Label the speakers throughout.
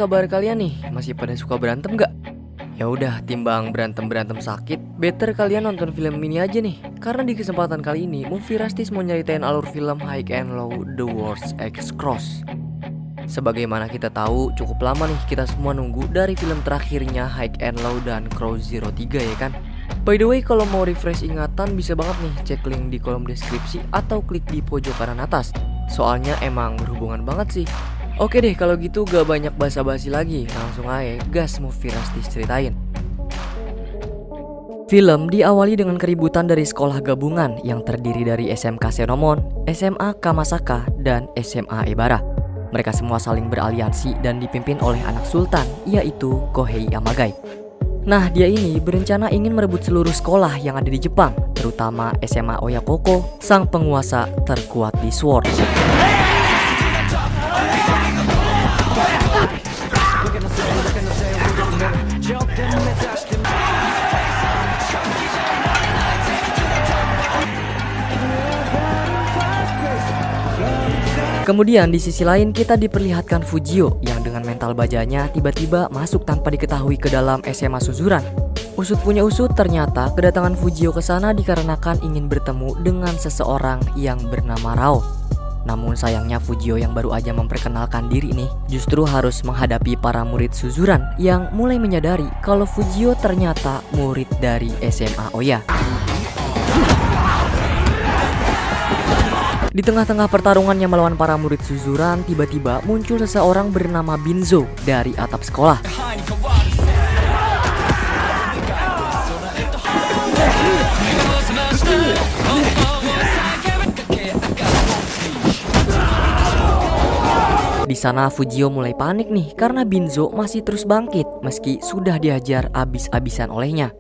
Speaker 1: Kabar kalian nih, masih pada suka berantem gak? Ya udah, timbang berantem sakit, better kalian nonton film ini aja nih. Karena di kesempatan kali ini, Movie Rastis mau nyeritain alur film High and Low The World's X Cross. Sebagaimana kita tahu, cukup lama nih kita semua nunggu dari film terakhirnya High and Low dan Cross Zero 3 ya kan? By the way, kalau mau refresh ingatan bisa banget nih cek link di kolom deskripsi atau klik di pojok kanan atas. Soalnya emang berhubungan banget sih. Oke deh, kalau gitu gak banyak basa-basi lagi, langsung aja gas Movie Rastis ceritain. Film diawali dengan keributan dari sekolah gabungan yang terdiri dari SMK Senomon, SMA Kamasaka, dan SMA Ebara. Mereka semua saling beraliansi dan dipimpin oleh anak sultan, yaitu Kohei Yamagai. Nah, dia ini berencana ingin merebut seluruh sekolah yang ada di Jepang, terutama SMA Oyakoko, sang penguasa terkuat di Sword. Kemudian di sisi lain kita diperlihatkan Fujio yang dengan mental bajanya tiba-tiba masuk tanpa diketahui ke dalam SMA Suzuran. Usut punya usut, ternyata kedatangan Fujio ke sana dikarenakan ingin bertemu dengan seseorang yang bernama Rao. Namun sayangnya Fujio yang baru aja memperkenalkan diri nih justru harus menghadapi para murid Suzuran yang mulai menyadari kalau Fujio ternyata murid dari SMA Oya. Di tengah-tengah pertarungannya melawan para murid Suzuran, tiba-tiba muncul seseorang bernama Binzo dari atap sekolah. Di sana Fujio mulai panik nih karena Binzo masih terus bangkit meski sudah dihajar abis-abisan olehnya.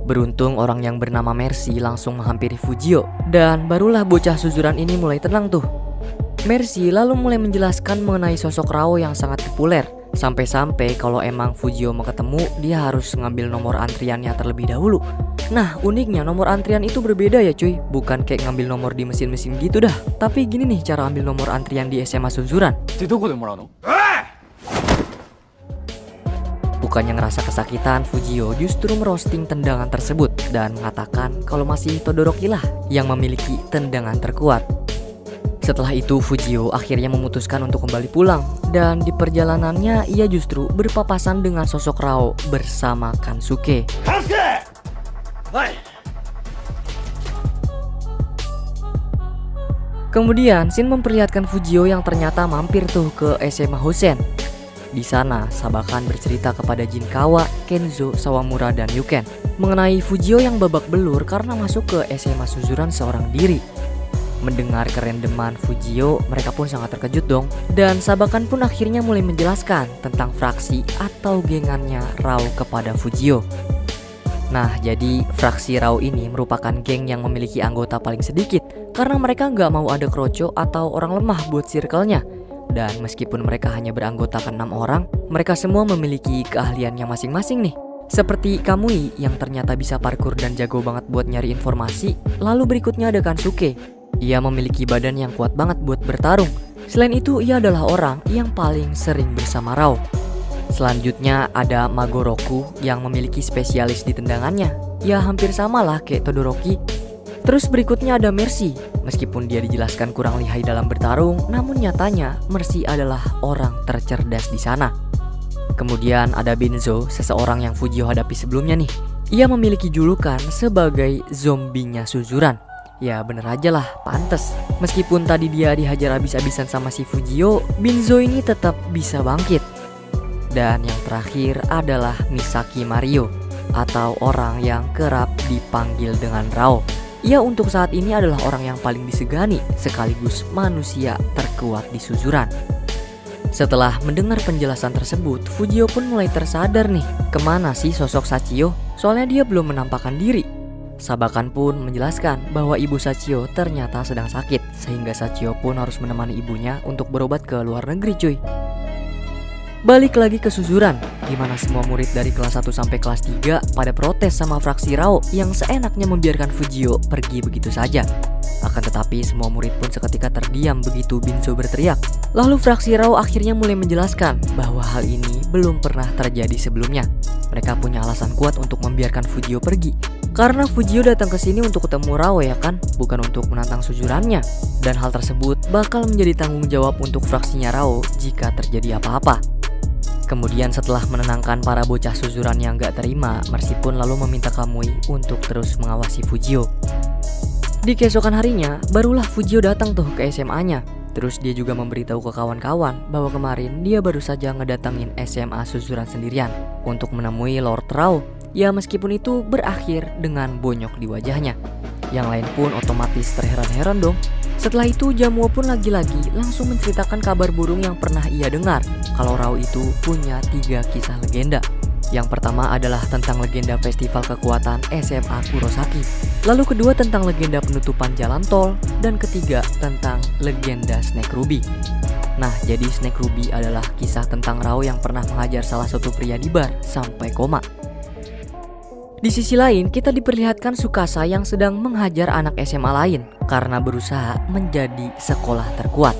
Speaker 1: Beruntung orang yang bernama Mercy langsung menghampiri Fujio dan barulah bocah Suzuran ini mulai tenang tuh. Mercy lalu mulai menjelaskan mengenai sosok Rao yang sangat populer. Sampai-sampai kalau emang Fujio mau ketemu, dia harus ngambil nomor antriannya terlebih dahulu. Nah, uniknya nomor antrian itu berbeda ya cuy. Bukan kayak ngambil nomor di mesin-mesin gitu dah. Tapi gini nih cara ambil nomor antrian di SMA Suzuran. Bukannya ngerasa kesakitan, Fujio justru merosting tendangan tersebut dan mengatakan kalau masih Todoroki lah yang memiliki tendangan terkuat. Setelah itu Fujio akhirnya memutuskan untuk kembali pulang dan di perjalanannya ia justru berpapasan dengan sosok Rao bersama Kansuke. Kemudian Shin memperlihatkan Fujio yang ternyata mampir tuh ke SMA Hosen. Di sana, Sabakan bercerita kepada Jinkawa, Kenzo, Sawamura, dan Yuken mengenai Fujio yang babak belur karena masuk ke SMA Suzuran seorang diri. Mendengar kerendeman Fujio, mereka pun sangat terkejut dong. Dan Sabakan pun akhirnya mulai menjelaskan tentang fraksi atau gengannya Rao kepada Fujio. Nah, jadi fraksi Rao ini merupakan geng yang memiliki anggota paling sedikit karena mereka nggak mau ada kroco atau orang lemah buat circle-nya. Dan meskipun mereka hanya beranggotakan 6 orang, mereka semua memiliki keahliannya masing-masing nih. Seperti Kamui yang ternyata bisa parkur dan jago banget buat nyari informasi. Lalu berikutnya ada Kansuke. Ia memiliki badan yang kuat banget buat bertarung. Selain itu, ia adalah orang yang paling sering bersama Rao. Selanjutnya ada Magoroku yang memiliki spesialis di tendangannya. Ya hampir sama lah kayak Todoroki. Terus berikutnya ada Mercy. Meskipun dia dijelaskan kurang lihai dalam bertarung, namun nyatanya Mercy adalah orang tercerdas di sana. Kemudian ada Binzo, seseorang yang Fujio hadapi sebelumnya nih. Ia memiliki julukan sebagai zombinya Suzuran. Ya bener aja lah, pantes. Meskipun tadi dia dihajar abis-abisan sama si Fujio, Binzo ini tetap bisa bangkit. Dan yang terakhir adalah Misaki Mario, atau orang yang kerap dipanggil dengan Rao. Ia untuk saat ini adalah orang yang paling disegani sekaligus manusia terkuat di Suzuran. Setelah mendengar penjelasan tersebut, Fujio pun mulai tersadar nih kemana sih sosok Sachio, soalnya dia belum menampakkan diri. Sabakan pun menjelaskan bahwa ibu Sachio ternyata sedang sakit, sehingga Sachio pun harus menemani ibunya untuk berobat ke luar negeri cuy. Balik lagi ke Suzuran, di mana semua murid dari kelas 1 sampai kelas 3 pada protes sama fraksi Rao yang seenaknya membiarkan Fujio pergi begitu saja. Akan tetapi semua murid pun seketika terdiam begitu Binzo berteriak. Lalu fraksi Rao akhirnya mulai menjelaskan bahwa hal ini belum pernah terjadi sebelumnya. Mereka punya alasan kuat untuk membiarkan Fujio pergi. Karena Fujio datang ke sini untuk ketemu Rao ya kan, bukan untuk menantang sujurannya. Dan hal tersebut bakal menjadi tanggung jawab untuk fraksinya Rao jika terjadi apa-apa. Kemudian setelah menenangkan para bocah suzuran yang gak terima, Mercy pun lalu meminta Kamui untuk terus mengawasi Fujio. Di keesokan harinya, barulah Fujio datang tuh ke SMA-nya. Terus dia juga memberitahu ke kawan-kawan bahwa kemarin dia baru saja ngedatangin SMA suzuran sendirian untuk menemui Lord Rao. Ya meskipun itu berakhir dengan bonyok di wajahnya. Yang lain pun otomatis terheran-heran dong. Setelah itu Jamuo pun lagi-lagi langsung menceritakan kabar burung yang pernah ia dengar. Kalau Rao itu punya 3 kisah legenda. Yang pertama adalah tentang legenda festival kekuatan SMA Kurosaki. Lalu kedua tentang legenda penutupan jalan tol. Dan ketiga tentang legenda Snake Ruby. Nah jadi Snake Ruby adalah kisah tentang Rao yang pernah mengajar salah satu pria di bar sampai koma. Di sisi lain, kita diperlihatkan Tsukasa yang sedang menghajar anak SMA lain karena berusaha menjadi sekolah terkuat.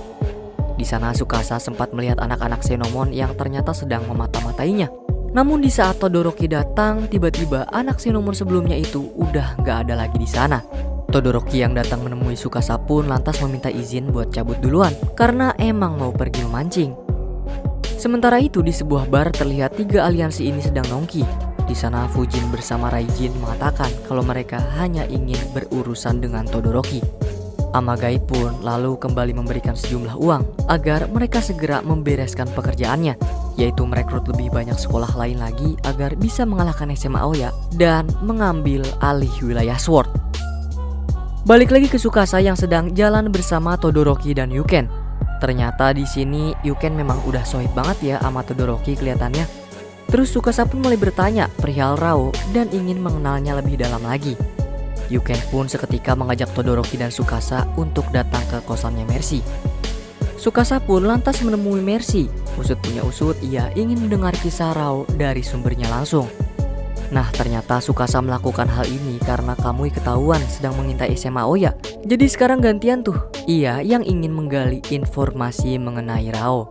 Speaker 1: Di sana Tsukasa sempat melihat anak-anak Xenomon yang ternyata sedang memata-matainya. Namun di saat Todoroki datang, tiba-tiba anak Xenomon sebelumnya itu udah gak ada lagi di sana. Todoroki yang datang menemui Tsukasa pun lantas meminta izin buat cabut duluan karena emang mau pergi memancing. Sementara itu di sebuah bar terlihat 3 aliansi ini sedang nongki. Di sana Fujin bersama Raijin mengatakan kalau mereka hanya ingin berurusan dengan Todoroki. Amagai pun lalu kembali memberikan sejumlah uang agar mereka segera membereskan pekerjaannya, yaitu merekrut lebih banyak sekolah lain lagi agar bisa mengalahkan SMA Aoya dan mengambil alih wilayah Sword. Balik lagi ke Tsukasa yang sedang jalan bersama Todoroki dan Yuken. Ternyata di sini Yuken memang udah sohib banget ya sama Todoroki kelihatannya. Terus Tsukasa pun mulai bertanya perihal Rao dan ingin mengenalnya lebih dalam lagi. Yuken pun seketika mengajak Todoroki dan Tsukasa untuk datang ke kosannya Mercy. Tsukasa pun lantas menemui Mercy. Usut punya usut, ia ingin mendengar kisah Rao dari sumbernya langsung. Nah ternyata Tsukasa melakukan hal ini karena Kamui ketahuan sedang mengintai SMA Aoya. Jadi sekarang gantian tuh, ia yang ingin menggali informasi mengenai Rao.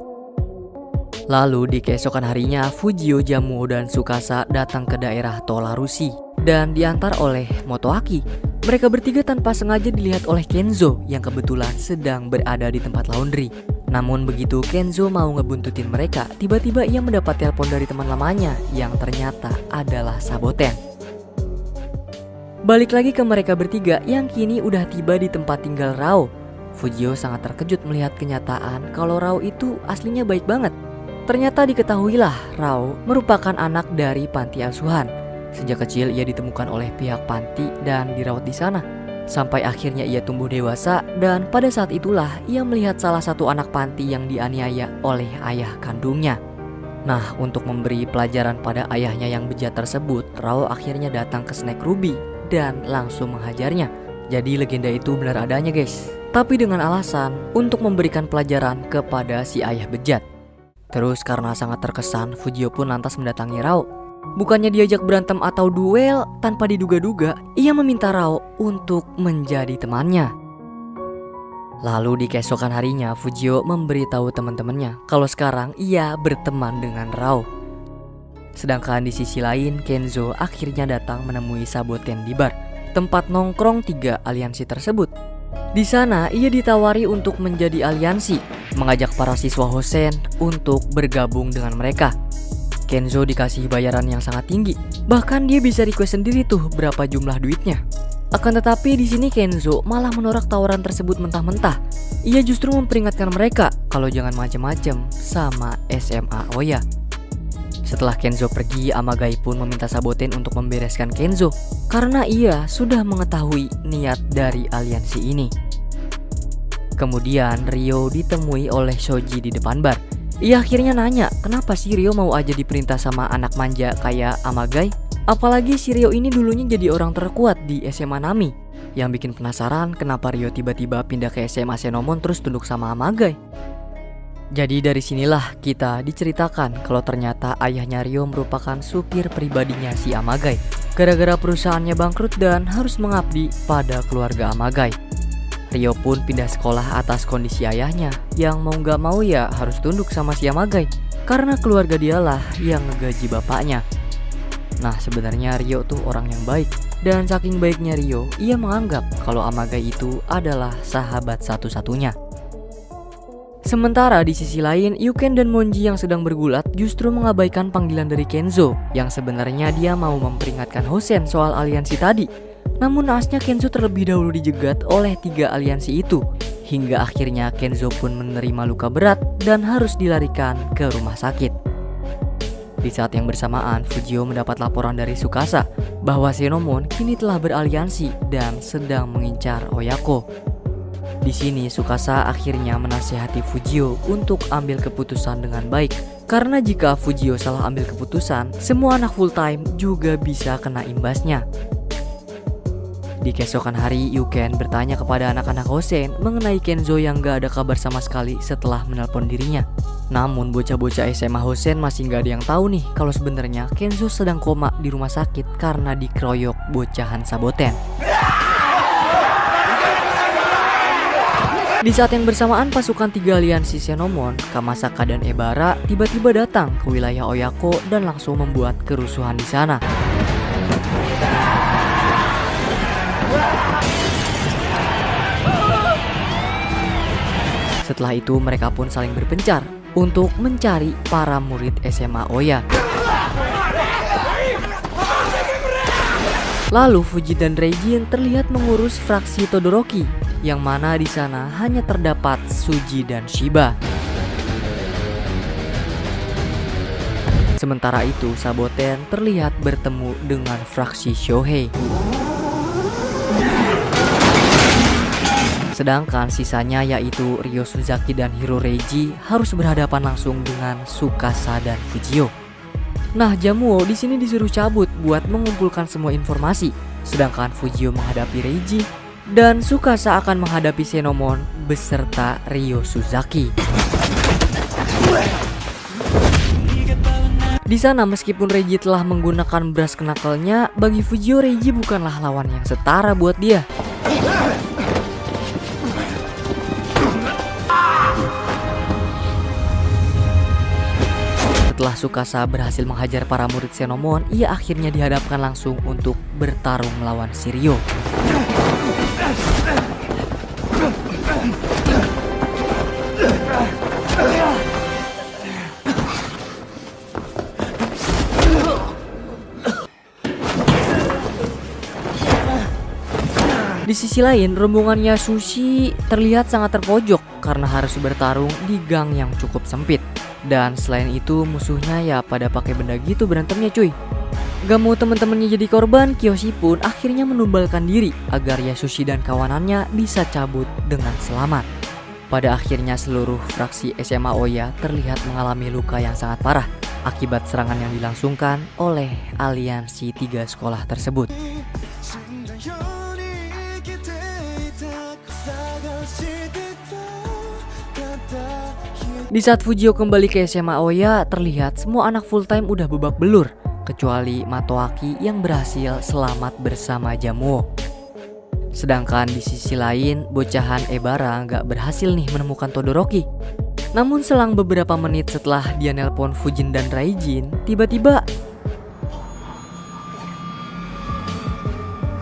Speaker 1: Lalu di keesokan harinya Fujio, Jamuo, dan Tsukasa datang ke daerah Tolarushi dan diantar oleh Motoaki. Mereka bertiga tanpa sengaja dilihat oleh Kenzo yang kebetulan sedang berada di tempat laundry. Namun begitu Kenzo mau ngebuntutin mereka, tiba-tiba ia mendapat telepon dari teman lamanya yang ternyata adalah Saboten. Balik lagi ke mereka bertiga yang kini udah tiba di tempat tinggal Rao. Fujio sangat terkejut melihat kenyataan kalau Rao itu aslinya baik banget. Ternyata diketahuilah Rao merupakan anak dari panti asuhan. Sejak kecil ia ditemukan oleh pihak panti dan dirawat di sana. Sampai akhirnya ia tumbuh dewasa dan pada saat itulah ia melihat salah satu anak panti yang dianiaya oleh ayah kandungnya. Nah untuk memberi pelajaran pada ayahnya yang bejat tersebut, Rao akhirnya datang ke Snake Ruby dan langsung menghajarnya. Jadi legenda itu benar adanya guys. Tapi dengan alasan untuk memberikan pelajaran kepada si ayah bejat. Terus karena sangat terkesan, Fujio pun lantas mendatangi Rao. Bukannya diajak berantem atau duel, tanpa diduga-duga, ia meminta Rao untuk menjadi temannya. Lalu di keesokan harinya, Fujio memberitahu teman-temannya kalau sekarang ia berteman dengan Rao. Sedangkan di sisi lain, Kenzo akhirnya datang menemui Saboten di bar, tempat nongkrong 3 aliansi tersebut. Di sana ia ditawari untuk menjadi aliansi, mengajak para siswa Hosen untuk bergabung dengan mereka. Kenzo dikasih bayaran yang sangat tinggi, bahkan dia bisa request sendiri tuh berapa jumlah duitnya. Akan tetapi di sini Kenzo malah menolak tawaran tersebut mentah-mentah. Ia justru memperingatkan mereka kalau jangan macem-macem sama SMA Aoya. Setelah Kenzo pergi, Amagai pun meminta Saboten untuk membereskan Kenzo karena ia sudah mengetahui niat dari aliansi ini. Kemudian Ryo ditemui oleh Shoji di depan bar. Ia akhirnya nanya kenapa sih Ryo mau aja diperintah sama anak manja kayak Amagai. Apalagi si Ryo ini dulunya jadi orang terkuat di SMA Nami. Yang bikin penasaran kenapa Ryo tiba-tiba pindah ke SMA Xenomon terus tunduk sama Amagai. Jadi dari sinilah kita diceritakan kalau ternyata ayahnya Ryo merupakan supir pribadinya si Amagai. Gara-gara perusahaannya bangkrut dan harus mengabdi pada keluarga Amagai. Rio pun pindah sekolah atas kondisi ayahnya yang mau gak mau ya harus tunduk sama si Amagai karena keluarga dialah yang ngegaji bapaknya. Nah sebenarnya Rio tuh orang yang baik, dan saking baiknya Rio, ia menganggap kalau Amagai itu adalah sahabat satu-satunya. Sementara di sisi lain, Yuken dan Monji yang sedang bergulat justru mengabaikan panggilan dari Kenzo yang sebenarnya dia mau memperingatkan Hosen soal aliansi tadi. Namun naasnya Kenzo terlebih dahulu dijegat oleh 3 aliansi itu, hingga akhirnya Kenzo pun menerima luka berat dan harus dilarikan ke rumah sakit. Di saat yang bersamaan, Fujio mendapat laporan dari Tsukasa bahwa Xenomon kini telah beraliansi dan sedang mengincar Oyako. Di sini Tsukasa akhirnya menasihati Fujio untuk ambil keputusan dengan baik, karena jika Fujio salah ambil keputusan, semua anak full time juga bisa kena imbasnya. Di keesokan hari, Yuken bertanya kepada anak-anak Hosen mengenai Kenzo yang gak ada kabar sama sekali setelah menelpon dirinya. Namun bocah-bocah SMA Hosen masih gak ada yang tahu nih kalau sebenarnya Kenzo sedang koma di rumah sakit karena dikeroyok bocahan Saboten. Di saat yang bersamaan, pasukan 3 aliansi Xenomon, Kamasaka dan Ebara tiba-tiba datang ke wilayah Oyako dan langsung membuat kerusuhan di sana. Setelah itu mereka pun saling berpencar untuk mencari para murid SMA Oya. Lalu Fuji dan Reijin terlihat mengurus fraksi Todoroki, yang mana di sana hanya terdapat Suji dan Shiba. Sementara itu Saboten terlihat bertemu dengan fraksi Shohei. Sedangkan sisanya yaitu Ryo Suzaki dan Hiro Reiji harus berhadapan langsung dengan Tsukasa dan Fujio. Nah, Jamuo di sini disuruh cabut buat mengumpulkan semua informasi, sedangkan Fujio menghadapi Reiji dan Tsukasa akan menghadapi Xenomon beserta Ryo Suzaki. Di sana meskipun Reiji telah menggunakan brass knuckle-nya, bagi Fujio Reiji bukanlah lawan yang setara buat dia. Setelah Tsukasa berhasil menghajar para murid Xenomon, ia akhirnya dihadapkan langsung untuk bertarung melawan si Ryo. Di sisi lain, rombongannya Sushi terlihat sangat terpojok karena harus bertarung di gang yang cukup sempit. Dan selain itu musuhnya ya pada pakai benda gitu berantemnya cuy. Gak mau teman-temannya jadi korban, Kiyoshi pun akhirnya menumbalkan diri agar Yasushi dan kawanannya bisa cabut dengan selamat. Pada akhirnya seluruh fraksi SMA Oya terlihat mengalami luka yang sangat parah akibat serangan yang dilangsungkan oleh aliansi 3 sekolah tersebut. Di saat Fujio kembali ke SMA Oya, terlihat semua anak full time udah babak belur, kecuali Matoaki yang berhasil selamat bersama Jamuo. Sedangkan di sisi lain, bocahan Ebara nggak berhasil nih menemukan Todoroki. Namun selang beberapa menit setelah dia nelpon Fujin dan Raijin, tiba-tiba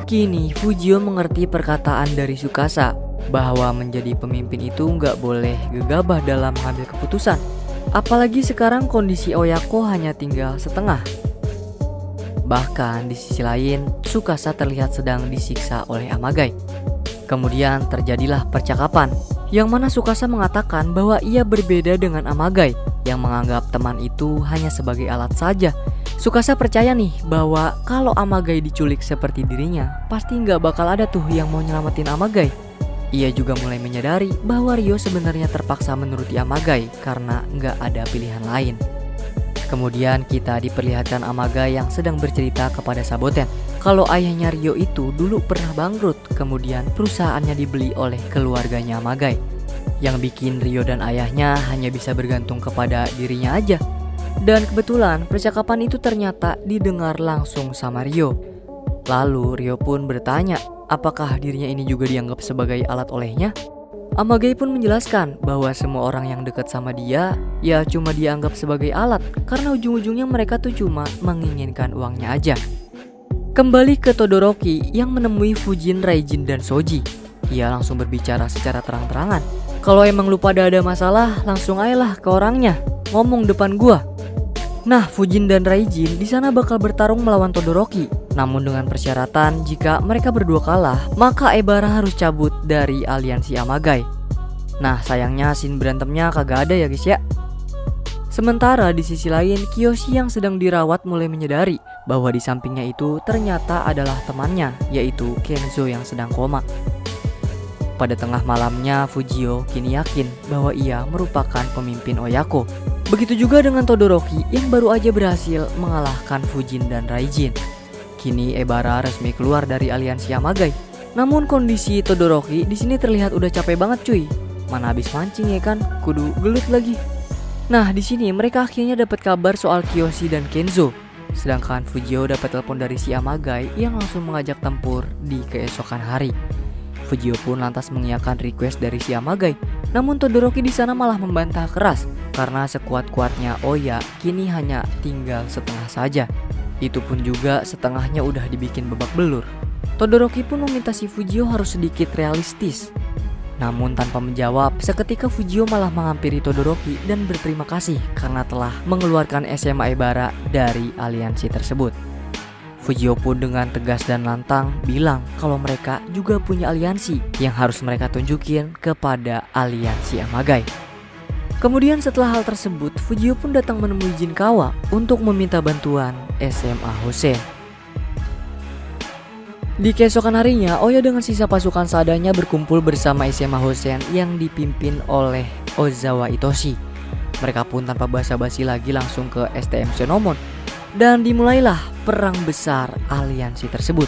Speaker 1: kini Fujio mengerti perkataan dari Tsukasa bahwa menjadi pemimpin itu nggak boleh gegabah dalam mengambil keputusan. Apalagi sekarang kondisi Oyako hanya tinggal setengah. Bahkan di sisi lain, Tsukasa terlihat sedang disiksa oleh Amagai. Kemudian terjadilah percakapan, yang mana Tsukasa mengatakan bahwa ia berbeda dengan Amagai, yang menganggap teman itu hanya sebagai alat saja. Tsukasa percaya nih bahwa kalau Amagai diculik seperti dirinya, pasti nggak bakal ada tuh yang mau nyelamatin Amagai. Ia juga mulai menyadari bahwa Ryo sebenarnya terpaksa menuruti Amagai karena nggak ada pilihan lain. Kemudian kita diperlihatkan Amagai yang sedang bercerita kepada Saboten kalau ayahnya Ryo itu dulu pernah bangkrut, kemudian perusahaannya dibeli oleh keluarganya Amagai, yang bikin Ryo dan ayahnya hanya bisa bergantung kepada dirinya aja. Dan kebetulan percakapan itu ternyata didengar langsung sama Ryo. Lalu Ryo pun bertanya apakah dirinya ini juga dianggap sebagai alat olehnya. Amagai pun menjelaskan bahwa semua orang yang dekat sama dia ya cuma dianggap sebagai alat karena ujung-ujungnya mereka tuh cuma menginginkan uangnya aja. Kembali ke Todoroki yang menemui Fujin, Raijin, dan Soji. Ia langsung berbicara secara terang-terangan. Kalau emang lu pada ada masalah, langsung ayolah ke orangnya, ngomong depan gua. Nah, Fujin dan Raijin di sana bakal bertarung melawan Todoroki. Namun dengan persyaratan jika mereka berdua kalah, maka Ebara harus cabut dari aliansi Amagai. Nah, sayangnya scene berantemnya kagak ada ya guys ya. Sementara di sisi lain, Kiyoshi yang sedang dirawat mulai menyadari bahwa di sampingnya itu ternyata adalah temannya, yaitu Kenzo yang sedang koma. Pada tengah malamnya, Fujio kini yakin bahwa ia merupakan pemimpin Oyako. Begitu juga dengan Todoroki yang baru aja berhasil mengalahkan Fujin dan Raijin. Kini Ebara resmi keluar dari aliansi Amagai. Namun kondisi Todoroki di sini terlihat udah capek banget cuy. Mana habis mancing ya kan, kudu gelut lagi. Nah, di sini mereka akhirnya dapat kabar soal Kiyoshi dan Kenzo. Sedangkan Fujio dapat telepon dari si Amagai yang langsung mengajak tempur di keesokan hari. Fujio pun lantas mengiyakan request dari si Amagai. Namun Todoroki di sana malah membantah keras karena sekuat-kuatnya Oya kini hanya tinggal setengah saja. Itu pun juga setengahnya udah dibikin babak belur. Todoroki pun meminta si Fujio harus sedikit realistis. Namun tanpa menjawab, seketika Fujio malah menghampiri Todoroki dan berterima kasih karena telah mengeluarkan SMA Ebara dari aliansi tersebut. Fujio pun dengan tegas dan lantang bilang kalau mereka juga punya aliansi yang harus mereka tunjukin kepada aliansi Amagai. Kemudian setelah hal tersebut, Fujio pun datang menemui Jinkawa untuk meminta bantuan SMA Hosen. Di keesokan harinya, Oya dengan sisa pasukan seadanya berkumpul bersama SMA Hosen yang dipimpin oleh Ozawa Itoshi. Mereka pun tanpa basa-basi lagi langsung ke STM Shonomon. Dan dimulailah perang besar aliansi tersebut.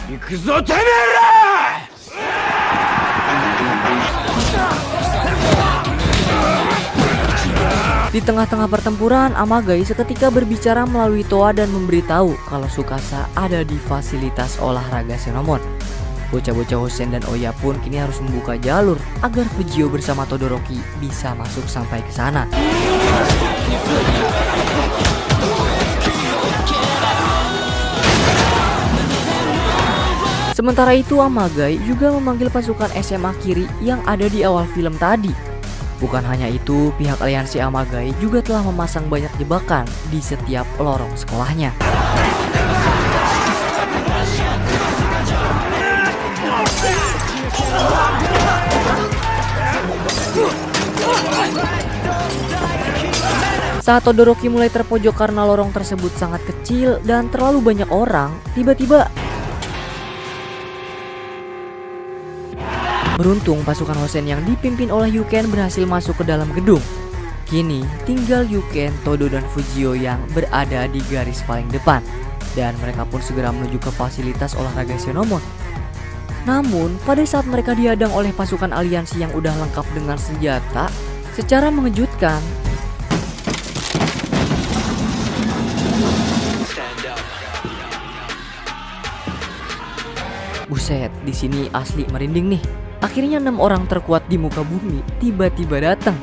Speaker 1: Di tengah-tengah pertempuran, Amagai seketika berbicara melalui Toa dan memberitahu kalau Tsukasa ada di fasilitas olahraga Shonomon. Bocah-bocah Hosen dan Oya pun kini harus membuka jalur agar Fujio bersama Todoroki bisa masuk sampai ke sana. Sementara itu Amagai juga memanggil pasukan SMA Kiri yang ada di awal film tadi. Bukan hanya itu, pihak aliansi Amagai juga telah memasang banyak jebakan di setiap lorong sekolahnya. Saat Todoroki mulai terpojok karena lorong tersebut sangat kecil dan terlalu banyak orang, tiba-tiba beruntung pasukan Hosen yang dipimpin oleh Yuken berhasil masuk ke dalam gedung. Kini tinggal Yuken, Todo, dan Fujio yang berada di garis paling depan. Dan mereka pun segera menuju ke fasilitas olahraga Shonomon. Namun pada saat mereka dihadang oleh pasukan aliansi yang udah lengkap dengan senjata, secara mengejutkan buset, di sini asli merinding nih. Akhirnya 6 orang terkuat di muka bumi tiba-tiba datang.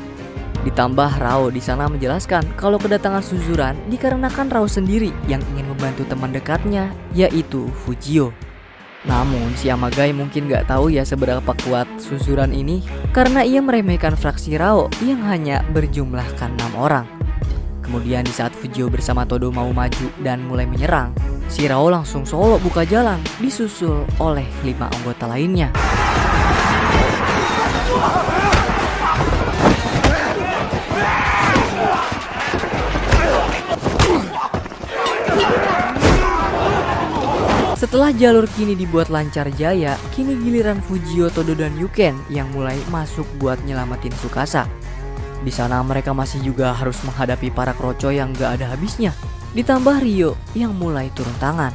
Speaker 1: Ditambah Rao di sana menjelaskan kalau kedatangan Suzuran dikarenakan Rao sendiri yang ingin membantu teman dekatnya, yaitu Fujio. Namun si Amagai mungkin gak tahu ya seberapa kuat Suzuran ini karena ia meremehkan fraksi Rao yang hanya berjumlahkan 6 orang. Kemudian di saat Fujio bersama Todo mau maju dan mulai menyerang, si Rao langsung solo buka jalan disusul oleh 5 anggota lainnya. Setelah jalur kini dibuat lancar jaya, kini giliran Fujio, Todo, dan Yuken yang mulai masuk buat nyelamatin Tsukasa. Di sana mereka masih juga harus menghadapi para kroco yang gak ada habisnya. Ditambah Ryo yang mulai turun tangan.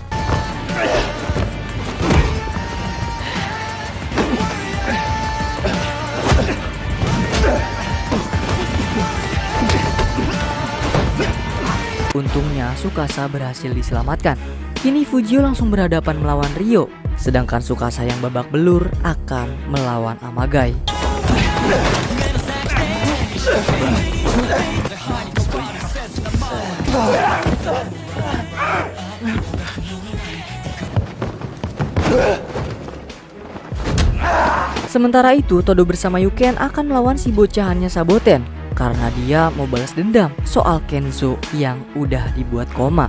Speaker 1: Untungnya Tsukasa berhasil diselamatkan. Kini Fujio langsung berhadapan melawan Ryo Sedangkan Tsukasa yang babak belur akan melawan Amagai. Sementara itu, Todo bersama Yuken akan melawan si bocahannya Saboten karena dia mau balas dendam soal Kenzo yang udah dibuat koma.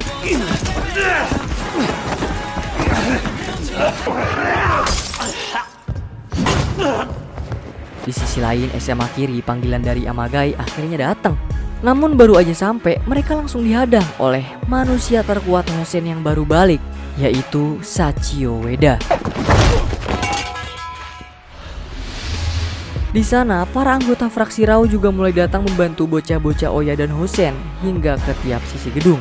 Speaker 1: Di sisi lain, SMA Kiri panggilan dari Amagai akhirnya datang. Namun baru aja sampai, mereka langsung dihadang oleh manusia terkuat Hosen yang baru balik, yaitu Sachio Ueda. Di sana, para anggota fraksi Rao juga mulai datang membantu bocah-bocah Oya dan Hosen hingga ke tiap sisi gedung.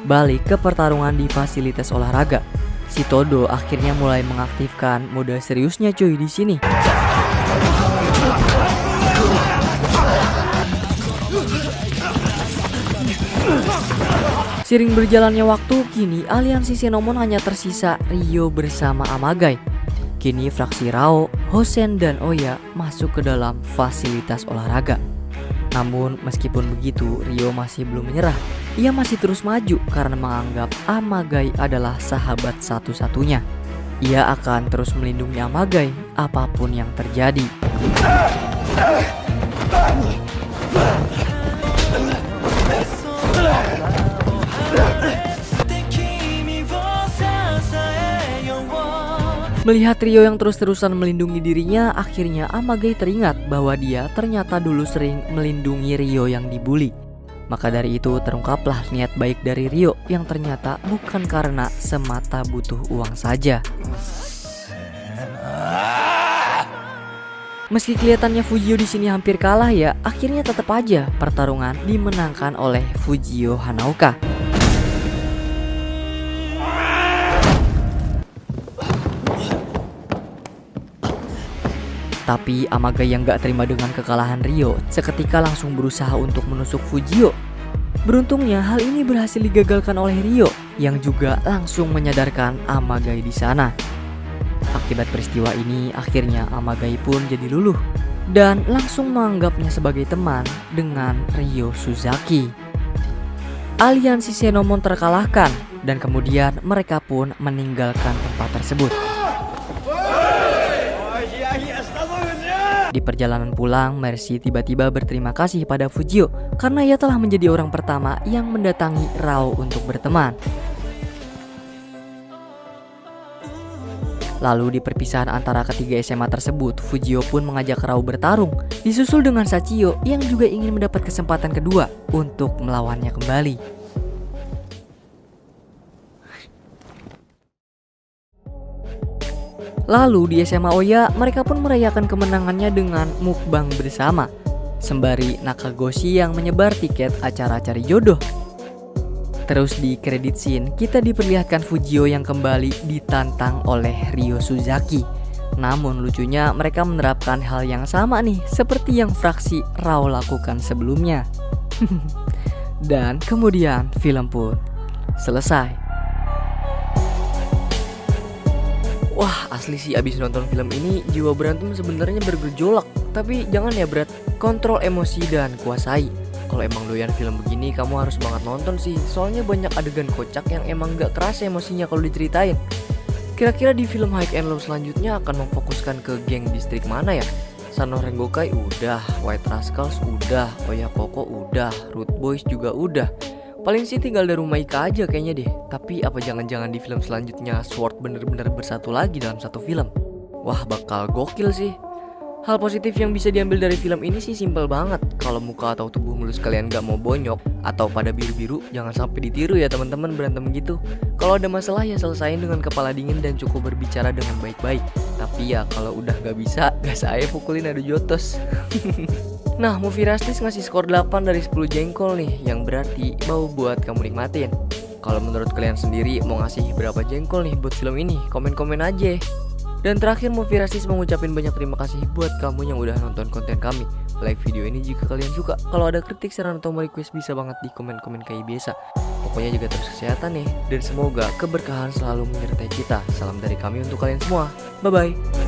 Speaker 1: Balik ke pertarungan di fasilitas olahraga, si Todo akhirnya mulai mengaktifkan mode seriusnya cuy di sini. Seiring berjalannya waktu, kini aliansi Xenomon hanya tersisa Ryo bersama Amagai. Kini fraksi Rao, Hosen, dan Oya masuk ke dalam fasilitas olahraga. Namun meskipun begitu, Ryo masih belum menyerah. Ia masih terus maju karena menganggap Amagai adalah sahabat satu-satunya. Ia akan terus melindungi Amagai apapun yang terjadi. Melihat Ryo yang terus-terusan melindungi dirinya, akhirnya Amagai teringat bahwa dia ternyata dulu sering melindungi Ryo yang dibully. Maka dari itu terungkaplah niat baik dari Ryo yang ternyata bukan karena semata butuh uang saja. Meski kelihatannya Fujio di sini hampir kalah ya, akhirnya tetap aja pertarungan dimenangkan oleh Fujio Hanaoka. Tapi Amagai yang gak terima dengan kekalahan Ryo seketika langsung berusaha untuk menusuk Fujio. Beruntungnya hal ini berhasil digagalkan oleh Ryo yang juga langsung menyadarkan Amagai di sana. Akibat peristiwa ini akhirnya Amagai pun jadi luluh dan langsung menganggapnya sebagai teman dengan Ryo Suzaki. Aliansi Xenomon terkalahkan dan kemudian mereka pun meninggalkan tempat tersebut. Di perjalanan pulang, Mercy tiba-tiba berterima kasih pada Fujio karena ia telah menjadi orang pertama yang mendatangi Rao untuk berteman. Lalu di perpisahan antara ketiga SMA tersebut, Fujio pun mengajak Rao bertarung, disusul dengan Sachio yang juga ingin mendapat kesempatan kedua untuk melawannya kembali. Lalu di SMA Oya, mereka pun merayakan kemenangannya dengan mukbang bersama, sembari Nakagoshi yang menyebar tiket acara cari jodoh. Terus di credit scene, kita diperlihatkan Fujio yang kembali ditantang oleh Ryo Suzaki. Namun lucunya mereka menerapkan hal yang sama nih, seperti yang fraksi Rao lakukan sebelumnya. Dan kemudian film pun selesai. Wah, asli sih abis nonton film ini jiwa berantem sebenarnya bergejolak. Tapi jangan ya berat, kontrol emosi dan kuasai. Kalau emang doyan film begini kamu harus banget nonton sih. Soalnya banyak adegan kocak yang emang gak kerasa emosinya kalau diceritain. Kira-kira di film High and Low selanjutnya akan memfokuskan ke geng distrik mana ya? Sano Rengokai udah, White Rascals udah, Oyakoko udah, Root Boys juga udah. Paling sih tinggal Daruma-ika aja kayaknya deh. Tapi apa jangan-jangan di film selanjutnya Sword bener-bener bersatu lagi dalam satu film? Wah, bakal gokil sih. Hal positif yang bisa diambil dari film ini sih simpel banget. Kalau muka atau tubuh mulus kalian gak mau bonyok atau pada biru-biru, jangan sampai ditiru ya teman-teman berantem gitu. Kalau ada masalah ya selesain dengan kepala dingin dan cukup berbicara dengan baik-baik. Tapi ya kalau udah gak bisa, gas aja pukulin adu jotos. Nah, Movie Rastis ngasih skor 8 dari 10 jengkol nih, yang berarti mau buat kamu nikmatin. Kalau menurut kalian sendiri mau ngasih berapa jengkol nih buat film ini? Komen-komen aja. Dan terakhir, Movie Rastis mengucapin banyak terima kasih buat kamu yang udah nonton konten kami. like video ini jika kalian suka. Kalau ada kritik, saran, atau mau request bisa banget di komen-komen kayak biasa. Pokoknya jaga terus kesehatan nih, dan semoga keberkahan selalu menyertai kita. Salam dari kami untuk kalian semua. Bye-bye.